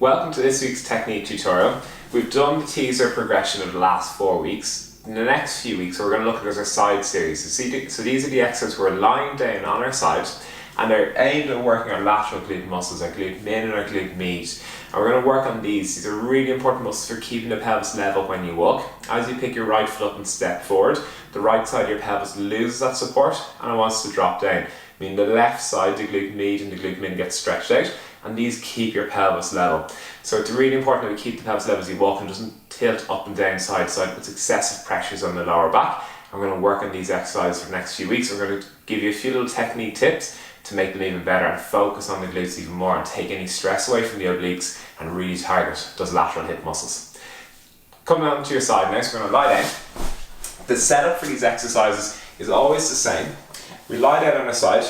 Welcome to this week's technique tutorial. We've done the teaser progression of the last 4 weeks. In the next few weeks we're going to look at our side series. So these are the exercises we're lying down on our side and they're aimed at working our lateral glute muscles, our glute min and our glute med. And we're going to work on these. These are really important muscles for keeping the pelvis level when you walk. As you pick your right foot up and step forward, the right side of your pelvis loses that support and it wants to drop down. Meaning the left side, the glute med and the glute min get stretched out, and these keep your pelvis level. So it's really important that we keep the pelvis level as you walk and doesn't tilt up and down side to side, puts excessive pressures on the lower back. And we're going to work on these exercises for the next few weeks. We're going to give you a few little technique tips to make them even better and focus on the glutes even more and take any stress away from the obliques and really target those lateral hip muscles. Coming on to your side now, so we're going to lie down. The setup for these exercises is always the same. We lie down on our side,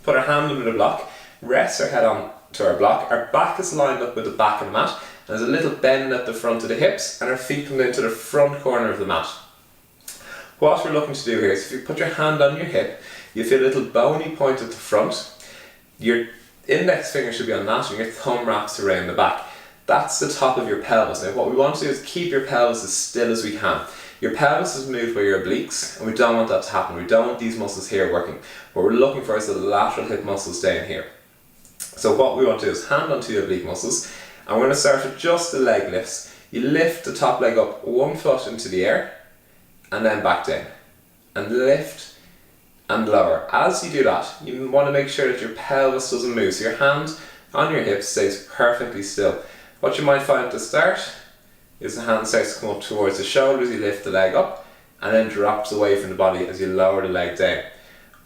put our hand under the block, rest our head on to our block, our back is lined up with the back of the mat, there's a little bend at the front of the hips and our feet come down to the front corner of the mat. What we're looking to do here is if you put your hand on your hip, you feel a little bony point at the front, your index finger should be on that and your thumb wraps around the back. That's the top of your pelvis. Now what we want to do is keep your pelvis as still as we can. Your pelvis is moved by your obliques and we don't want that to happen. We don't want these muscles here working. What we're looking for is the lateral hip muscles down here. So what we want to do is hand onto your oblique muscles and we're going to start with just the leg lifts. You lift the top leg up 1 foot into the air and then back down. And lift and lower. As you do that, you want to make sure that your pelvis doesn't move. So your hand on your hips stays perfectly still. What you might find at the start is the hand starts to come up towards the shoulders, you lift the leg up and then drops away from the body as you lower the leg down.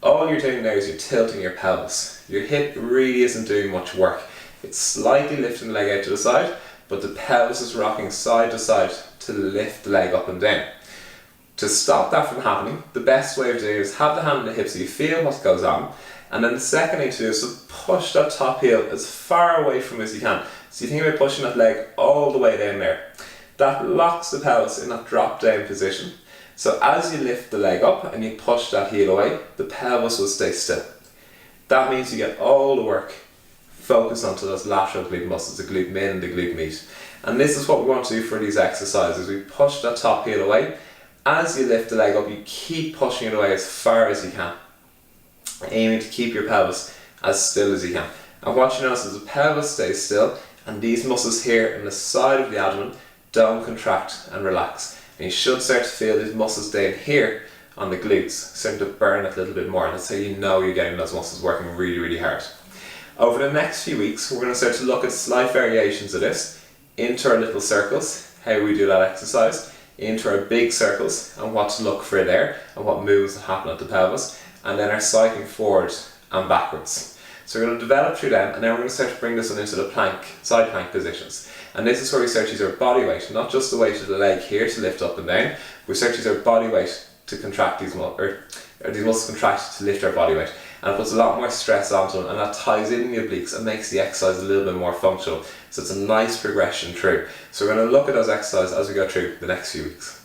All you're doing now is you're tilting your pelvis. Your hip really isn't doing much work. It's slightly lifting the leg out to the side, but the pelvis is rocking side to side to lift the leg up and down. To stop that from happening, the best way of doing it is have the hand on the hip so you feel what goes on, and then the second thing to do is to push that top heel as far away from as you can. So you think about pushing that leg all the way down there. That locks the pelvis in that drop down position. So as you lift the leg up and you push that heel away, the pelvis will stay still. That means you get all the work focused onto those lateral glute muscles, the glute min and the glute med. And this is what we want to do for these exercises. We push that top heel away. As you lift the leg up, you keep pushing it away as far as you can, aiming to keep your pelvis as still as you can. And what you notice is the pelvis stays still and these muscles here in the side of the abdomen don't contract and relax. And you should start to feel these muscles down here on the glutes starting to burn a little bit more, and that's how you know you're getting those muscles working really, really hard. Over the next few weeks, we're going to start to look at slight variations of this into our little circles, how we do that exercise, into our big circles and what to look for there and what moves that happen at the pelvis, and then our cycling forward and backwards. So we're going to develop through them and then we're going to start to bring this one into the plank, side plank positions. And this is where we start to use our body weight, not just the weight of the leg here to lift up and down. We start to use our body weight to contract these muscles, or these muscles contract to lift our body weight. And it puts a lot more stress onto them and that ties in the obliques and makes the exercise a little bit more functional. So it's a nice progression through. So we're going to look at those exercises as we go through the next few weeks.